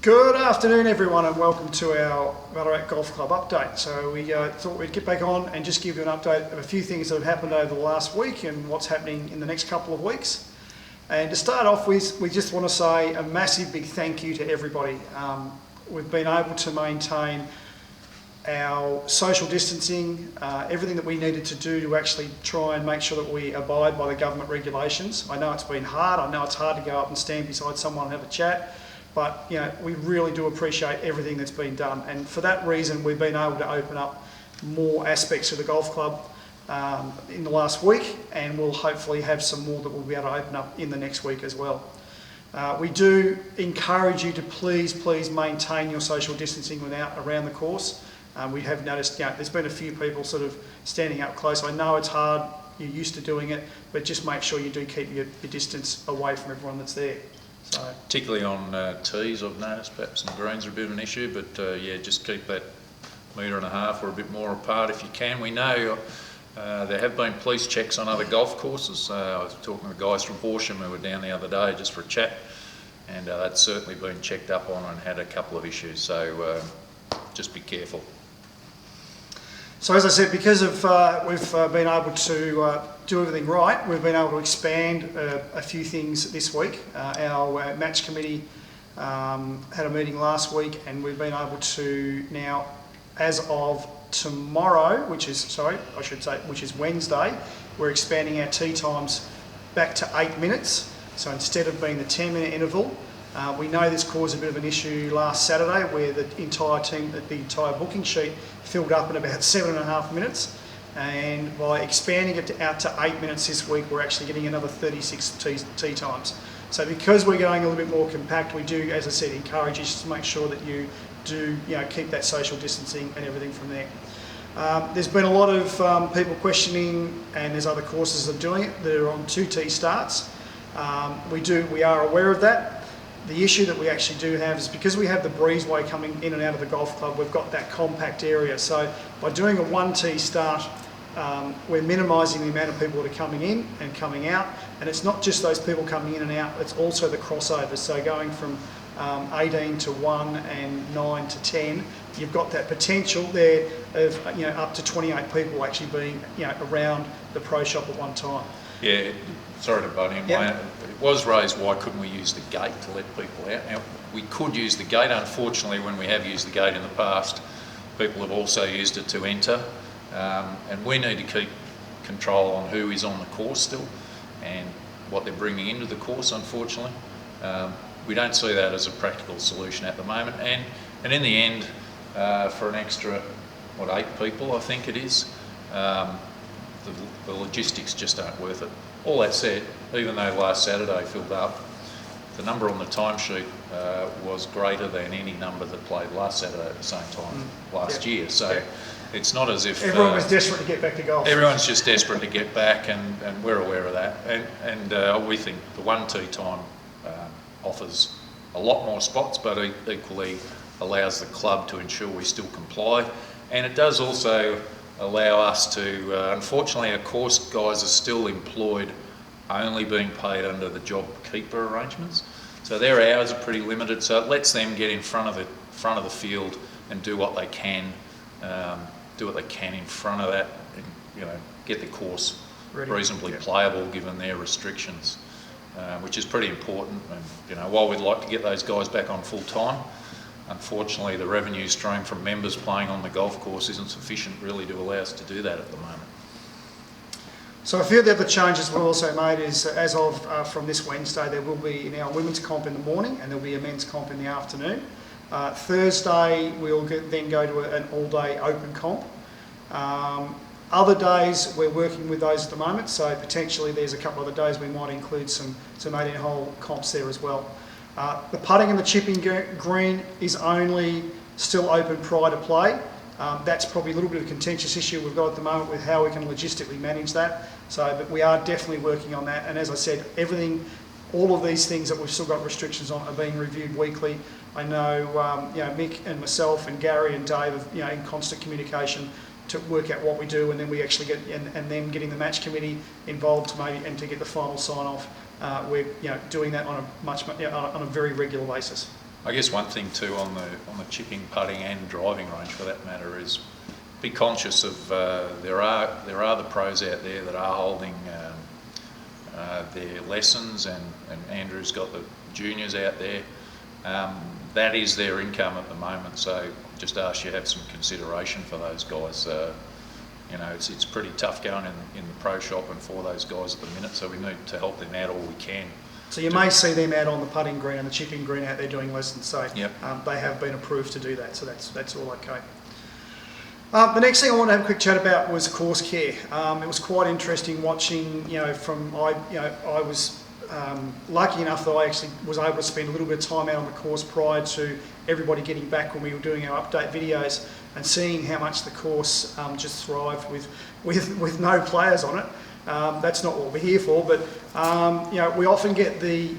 Good afternoon everyone and welcome to our Ballarat Golf Club update. So we thought we'd get back on and just give you an update of a few things that have happened over the last week and what's happening in the next couple of weeks. And to start off with, we just want to say a massive big thank you to everybody. We've been able to maintain our social distancing, everything that we needed to do to actually try and make sure that we abide by the government regulations. I know it's been hard, I know it's hard to go up and stand beside someone and have a chat. But we really do appreciate everything that's been done, and for that reason we've been able to open up more aspects of the golf club in the last week, and we'll hopefully have some more that we'll be able to open up in the next week as well. We do encourage you to please maintain your social distancing around the course. We have noticed there's been a few people sort of standing up close. I know it's hard, you're used to doing it, but just make sure you do keep your distance away from everyone that's there. So. Particularly on tees, I've noticed perhaps some greens are a bit of an issue, but just keep that 1.5 metres or a bit more apart if you can. We know there have been police checks on other golf courses. I was talking to the guys from Horsham who were down the other day just for a chat, and that's certainly been checked up on and had a couple of issues, so just be careful. So as I said, because of we've been able to do everything right, we've been able to expand a few things this week. Our match committee had a meeting last week, and we've been able to now, as of tomorrow, which is Wednesday, we're expanding our tee times back to 8 minutes. So instead of being the 10-minute interval, we know this caused a bit of an issue last Saturday where the entire booking sheet filled up in about 7.5 minutes, and by expanding it out to 8 minutes this week, we're actually getting another 36 tee times. So because we're going a little bit more compact, we do, as I said, encourage you to make sure that you do keep that social distancing and everything from there. There's been a lot of people questioning, and there's other courses that are doing it, that are on 2 tee starts. We are aware of that. The issue that we actually do have is because we have the breezeway coming in and out of the golf club, we've got that compact area. So by doing a 1 tee start, we're minimising the amount of people that are coming in and coming out. And it's not just those people coming in and out, it's also the crossovers. So going from 18 to 1 and 9 to 10, you've got that potential there of up to 28 people actually being around the pro shop at one time. Yeah, sorry to butt in. Yep. It was raised, why couldn't we use the gate to let people out? Now, we could use the gate. Unfortunately, when we have used the gate in the past, people have also used it to enter. And we need to keep control on who is on the course still and what they're bringing into the course, unfortunately. We don't see that as a practical solution at the moment. And in the end, for an extra, 8 people, I think it is, the logistics just aren't worth it. All that said, even though last Saturday filled up, the number on the timesheet was greater than any number that played last Saturday at the same time last year. So it's not as if everyone was desperate to get back to golf. Everyone's just desperate to get back, and we're aware of that. And we think the 1 tee time offers a lot more spots, but equally allows the club to ensure we still comply. And it does also allow us to, unfortunately our course guys are still employed only being paid under the job keeper arrangements. So their hours are pretty limited, so it lets them get in front of the field and do what they can in front of that, and get the course reasonably playable given their restrictions, which is pretty important. And while we'd like to get those guys back on full time, unfortunately, the revenue stream from members playing on the golf course isn't sufficient really to allow us to do that at the moment. So a few of the other changes we've also made is, as of from this Wednesday, there will be our women's comp in the morning and there'll be a men's comp in the afternoon. Thursday, we'll then go to an all-day open comp. Other days, we're working with those at the moment, so potentially there's a couple of other days we might include some 18-hole comps there as well. The putting and the chipping green is only still open prior to play. That's probably a little bit of a contentious issue we've got at the moment with how we can logistically manage that. But we are definitely working on that. And as I said, all of these things that we've still got restrictions on are being reviewed weekly. I know, Mick and myself and Gary and Dave are, in constant communication to work out what we do, and then we actually get, and then getting the match committee involved and to get the final sign off. We're doing that on a very regular basis. I guess one thing too on the chipping, putting and driving range for that matter is be conscious of there are the pros out there that are holding their lessons, and Andrew's got the juniors out there. That is their income at the moment, so just ask you to have some consideration for those guys. You know, it's pretty tough going in the pro shop and for those guys at the minute, so we need to help them out all we can. So you may see them out on the putting green and the chipping green out there doing lessons. So yep. They have been approved to do that. So that's all okay. The next thing I want to have a quick chat about was course care. It was quite interesting watching. You know, I was lucky enough that I actually was able to spend a little bit of time out on the course prior to everybody getting back when we were doing our update videos, and seeing how much the course just thrived with no players on it. That's not what we're here for, but you know, we often get the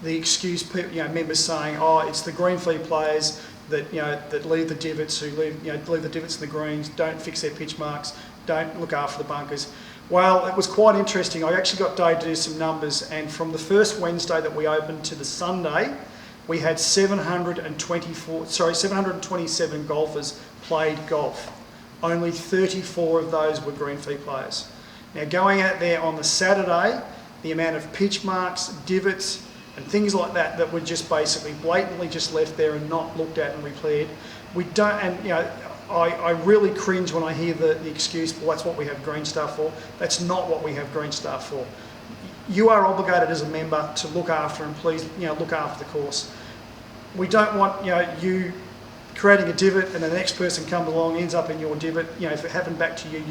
excuse, you know, members saying, "Oh, it's the green fee players that that leave the divots, who leave the divots in the greens, don't fix their pitch marks, don't look after the bunkers." Well, it was quite interesting. I actually got Dave to do some numbers, and from the first Wednesday that we opened to the Sunday, we had 727 golfers played golf. Only 34 of those were green fee players. Now, going out there on the Saturday, the amount of pitch marks, divots and things like that were just basically blatantly just left there and not looked at and repaired. We don't, and you know, I really cringe when I hear the excuse, well, that's what we have green staff for. That's not what we have green staff for. You are obligated as a member to look after, and please, look after the course. We don't want, you creating a divot and the next person comes along, ends up in your divot. If it happened back to you,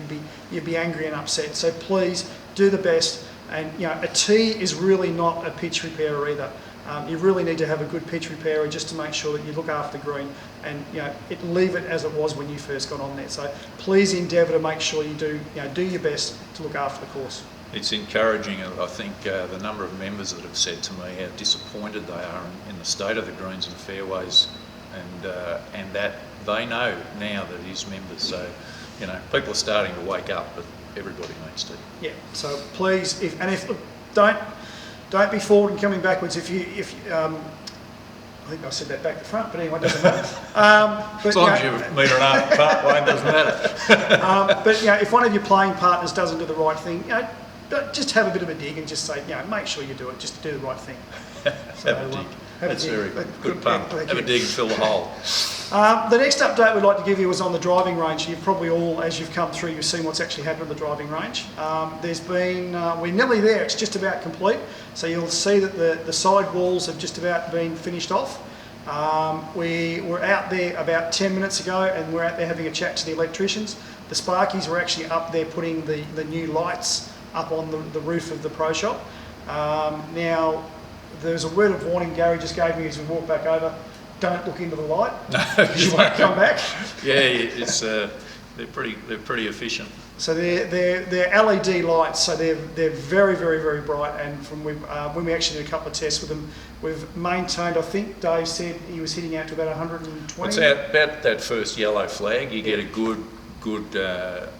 you'd be angry and upset. So please do the best. And a tee is really not a pitch repairer either. You really need to have a good pitch repairer just to make sure that you look after the green and leave it as it was when you first got on there. So please endeavour to make sure you do your best to look after the course. It's encouraging, I think, the number of members that have said to me how disappointed they are in the state of the greens and fairways, and that they know now that it is members. So, people are starting to wake up, but everybody needs to. Yeah. So please, don't be forward and coming backwards. If I think I said that back to front, but anyway, it doesn't matter. But, as long as you're a metre and a half apart, Wayne, doesn't matter. But if one of your playing partners doesn't do the right thing, just have a bit of a dig and just say, make sure you do it. Just do the right thing. So, have a dig. That's very good pun. Have a dig and fill the hole. The next update we'd like to give you is on the driving range. You've probably all, as you've come through, you've seen what's actually happened with the driving range. We're nearly there. It's just about complete. So you'll see that the side walls have just about been finished off. We were out there about 10 minutes ago, and we're out there having a chat to the electricians. The Sparkies were actually up there putting the new lights up on the roof of the pro shop. Now, there's a word of warning Gary just gave me as we walked back over. Don't look into the light. No, you won't come back. Yeah, it's they're pretty efficient. So they're LED lights, so they're very, very, very bright. And from when we actually did a couple of tests with them, we've maintained. I think Dave said he was hitting out to about 120. It's about that first yellow flag. You get a good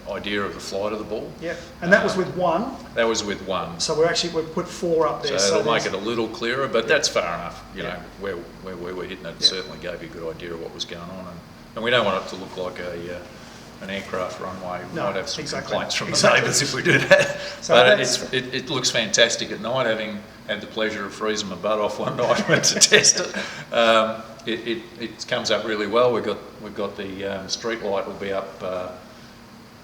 idea of the flight of the ball. Yeah, and that was with one. That was with one. So we've put 4 up there. So it'll make it a little clearer, but that's far enough. You know, where we were hitting it certainly gave you a good idea of what was going on, and we don't want it to look like an aircraft runway. We might have some complaints from the neighbours if we do that. So but it looks fantastic at night. Having had the pleasure of freezing my butt off one night, went to test it. It comes up really well. We've got the street light will be up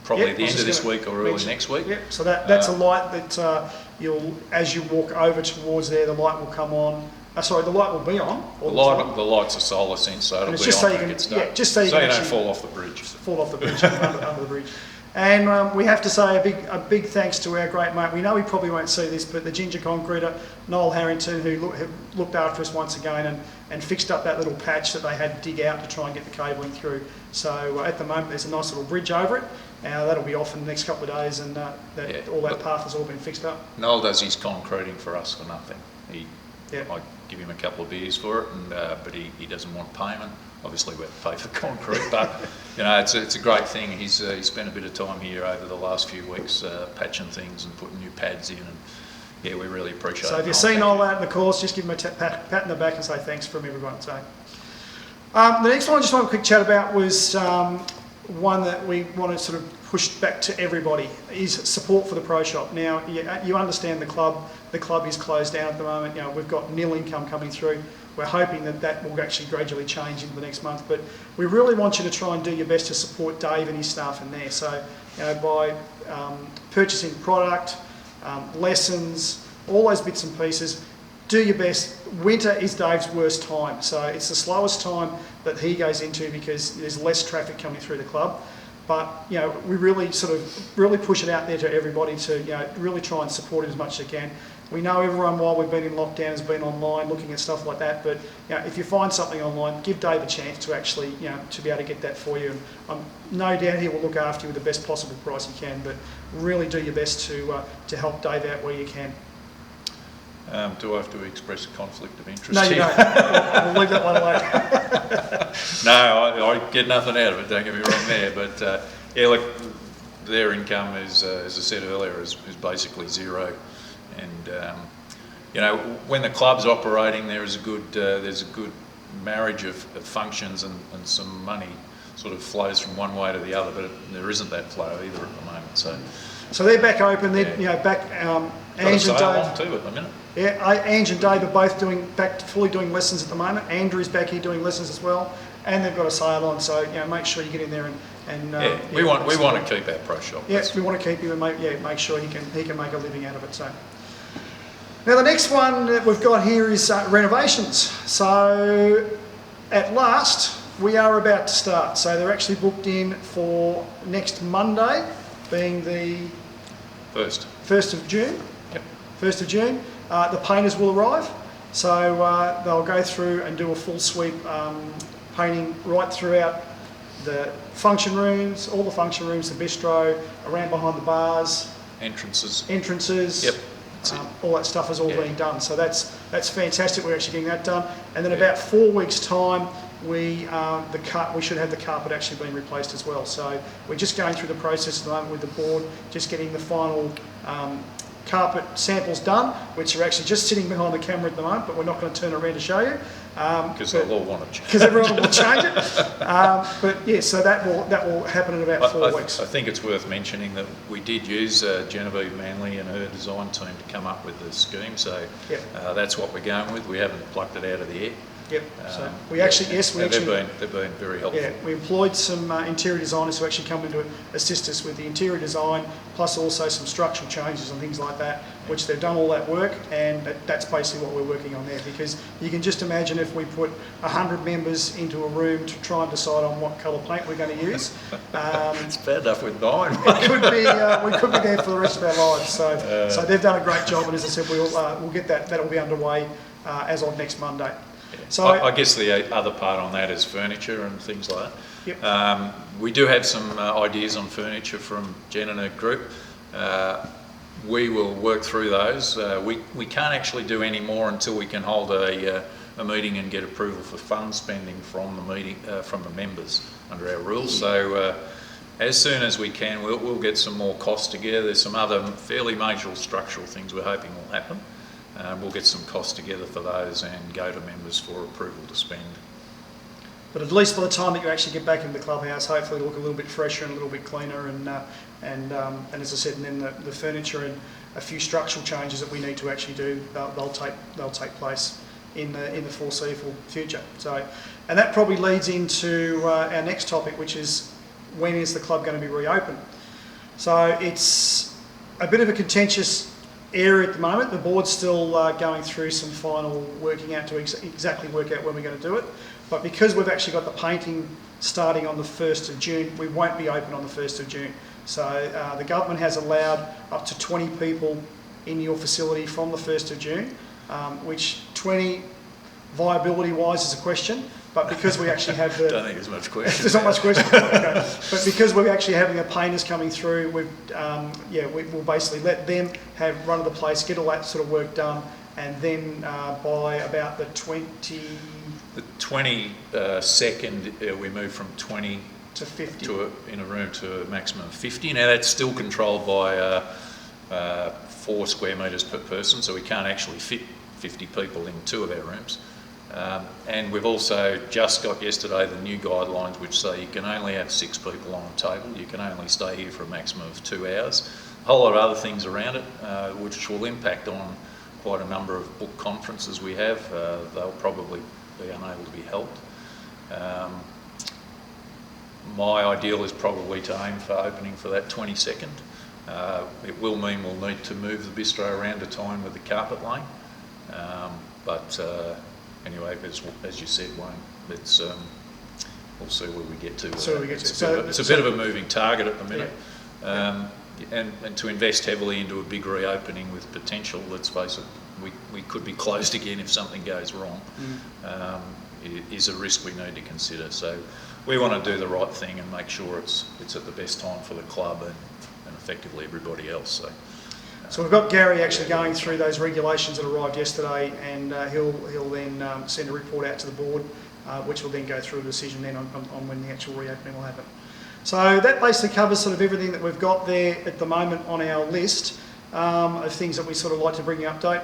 probably at the end of this week or early next week. Yep. So that's a light that as you walk over towards there, the light will come on. The light will be on. The light's a solar sense, so it'll be on when it gets dark. Just so you don't fall off the bridge. Under the bridge. And we have to say a big thanks to our great mate. We know he probably won't see this, but the ginger concreter, Noel Harrington, who looked after us once again and fixed up that little patch that they had to dig out to try and get the cabling through. So at the moment there's a nice little bridge over it. Now that'll be off in the next couple of days, and all that path has all been fixed up. Noel does his concreting for us for nothing. I give him a couple of beers for it, but he doesn't want payment. Obviously, we have to pay for concrete, but it's a great thing. He's spent a bit of time here over the last few weeks patching things and putting new pads in, and Yeah, we really appreciate it. So if you've seen all that in the course, just give them a pat in the back and say thanks from everyone. So the next one I just want a quick chat about was one that we want to sort of push back to everybody, is support for the pro shop. Now, you understand the club is closed down at the moment. You know, we've got nil income coming through. We're hoping that will actually gradually change into the next month, but we really want you to try and do your best to support Dave and his staff in there. So, you know, by purchasing product, lessons, all those bits and pieces, do your best. Winter is Dave's worst time, so it's the slowest time that he goes into because there's less traffic coming through the club. But, you know, we really push it out there to everybody to, you know, really try and support it as much as they can. We know everyone, while we've been in lockdown, has been online looking at stuff like that, but, you know, if you find something online, give Dave a chance to actually, you know, to be able to get that for you. And no doubt he will look after you with the best possible price he can, but really do your best to help Dave out where you can. Do I have to express a conflict of interest? No, you don't. We'll leave that one alone. No, I get nothing out of it, don't get me wrong there, but yeah, look, their income is, as I said earlier, is basically zero. And you know, when the club's operating, there's a good marriage of functions, and some money sort of flows from one way to the other, but there isn't that flow either at the moment. So they're back open. They're, you know, back. Ange and Dave too at the minute. Yeah, Ange and Dave are both fully doing lessons at the moment. Andrew's back here doing lessons as well, and they've got a sale on. So, you know, make sure you get in there and we want to keep our pro shop. Yes, we want to keep you and make sure he can make a living out of it. So now the next one that we've got here is Renovations. So at last we are about to start. So they're actually booked in for next Monday, being the 1st of June. Yep. 1st of June. The painters will arrive, so they'll go through and do a full sweep painting right throughout the function rooms, all the function rooms, the bistro, around behind the bars, entrances. Yep. That's it. All that stuff has all been done, so that's fantastic. We're actually getting that done, and then about 4 weeks' time, we should have the carpet actually being replaced as well. So we're just going through the process at the moment with the board, just getting the final carpet samples done, which are actually just sitting behind the camera at the moment, but we're not going to turn around to show you. Because they'll all want to change. Because everyone will change it. But yeah, so that will happen in about 4 weeks. I think it's worth mentioning that we did use Genevieve Manley and her design team to come up with the scheme, so that's what we're going with. We haven't plucked it out of the air. Yep. So they've been very helpful. Yeah, we employed some interior designers who actually come in to assist us with the interior design, plus also some structural changes and things like that, which they've done all that work, and that's basically what we're working on there. Because you can just imagine if we put 100 members into a room to try and decide on what colour paint we're going to use. It's bad enough with 9. It could be. We could be there for the rest of our lives. So they've done a great job, and as I said, we'll get that. That'll be underway as of next Monday. So I guess the other part on that is furniture and things like that. Yep. We do have some ideas on furniture from Jen and her group. We will work through those. We can't actually do any more until we can hold a meeting and get approval for fund spending from the meeting from the members under our rules. So as soon as we can, we'll get some more costs together. There's some other fairly major structural things we're hoping will happen. We'll get some costs together for those and go to members for approval to spend. But at least by the time that you actually get back into the clubhouse, hopefully it'll look a little bit fresher and a little bit cleaner. And as I said, and then the furniture and a few structural changes that we need to actually do, they'll take place in the foreseeable future. So, and that probably leads into our next topic, which is when is the club going to be reopened? So it's a bit of a contentious area at the moment. The board's still going through some final working out to exactly work out when we're going to do it. But because we've actually got the painting starting on the 1st of June, we won't be open on the 1st of June. So the government has allowed up to 20 people in your facility from the 1st of June, which 20 viability-wise is a question. But because we actually have the... Don't think there's much question. There's not much question. Okay. But because we're actually having the painters coming through, we'll basically let them have run of the place, get all that sort of work done, and then by about the 20... The 22nd, we move from 20 to 50 in a room to a maximum of 50. Now that's still controlled by 4 square metres per person, so we can't actually fit 50 people in 2 of our rooms. And we've also just got yesterday the new guidelines which say you can only have 6 people on a table, you can only stay here for a maximum of 2 hours. A whole lot of other things around it which will impact on quite a number of book conferences we have. They'll probably be unable to be held. My ideal is probably to aim for opening for that 22nd. It will mean we'll need to move the bistro around to time with the carpet lane. Anyway, as you said, Wayne, it's, we'll see where we get to. It's a bit of a moving target at the minute. Yeah. And to invest heavily into a big reopening with potential, let's face it, we could be closed again if something goes wrong, is a risk we need to consider. So we want to do the right thing and make sure it's at the best time for the club and effectively everybody else. So we've got Gary actually going through those regulations that arrived yesterday, and he'll then send a report out to the board, which will then go through a decision then on when the actual reopening will happen. So that basically covers sort of everything that we've got there at the moment on our list of things that we sort of like to bring you update.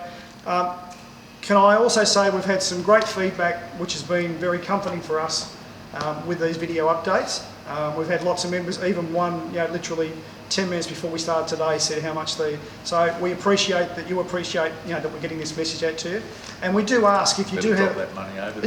Can I also say we've had some great feedback, which has been very comforting for us with these video updates. We've had lots of members, even one, literally 10 minutes before we started today said how much so we appreciate that you appreciate, that we're getting this message out to you. And we do ask if you do have that money over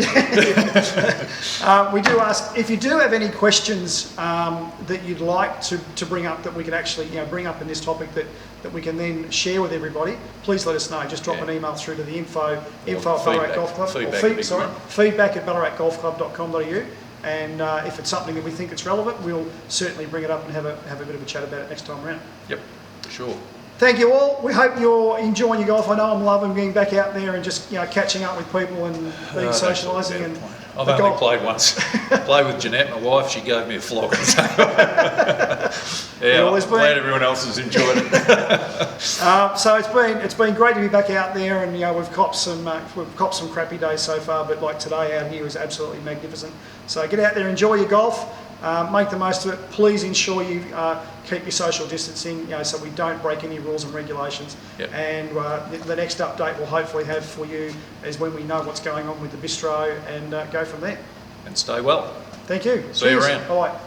we do ask if you do have any questions that you'd like to bring up that we can actually bring up in this topic that we can then share with everybody. Please let us know. Just drop an email through to the info at Ballarat Golf Club, feedback at ballaratgolfclub.com.au. And if it's something that we think it's relevant, we'll certainly bring it up and have a bit of a chat about it next time around. Yep, sure. Thank you all. We hope you're enjoying your golf. I know I'm loving getting back out there and just catching up with people and being socialising. And I've only played once. Played with Jeanette, my wife. She gave me a flog. I'm glad everyone else has enjoyed it. So it's been great to be back out there, and we've copped some crappy days so far, but like today out here is absolutely magnificent. So get out there, enjoy your golf. Make the most of it. Please ensure you keep your social distancing, so we don't break any rules and regulations. Yep. And the next update we'll hopefully have for you is when we know what's going on with the bistro, and go from there. And stay well. Thank you. See you around. Bye.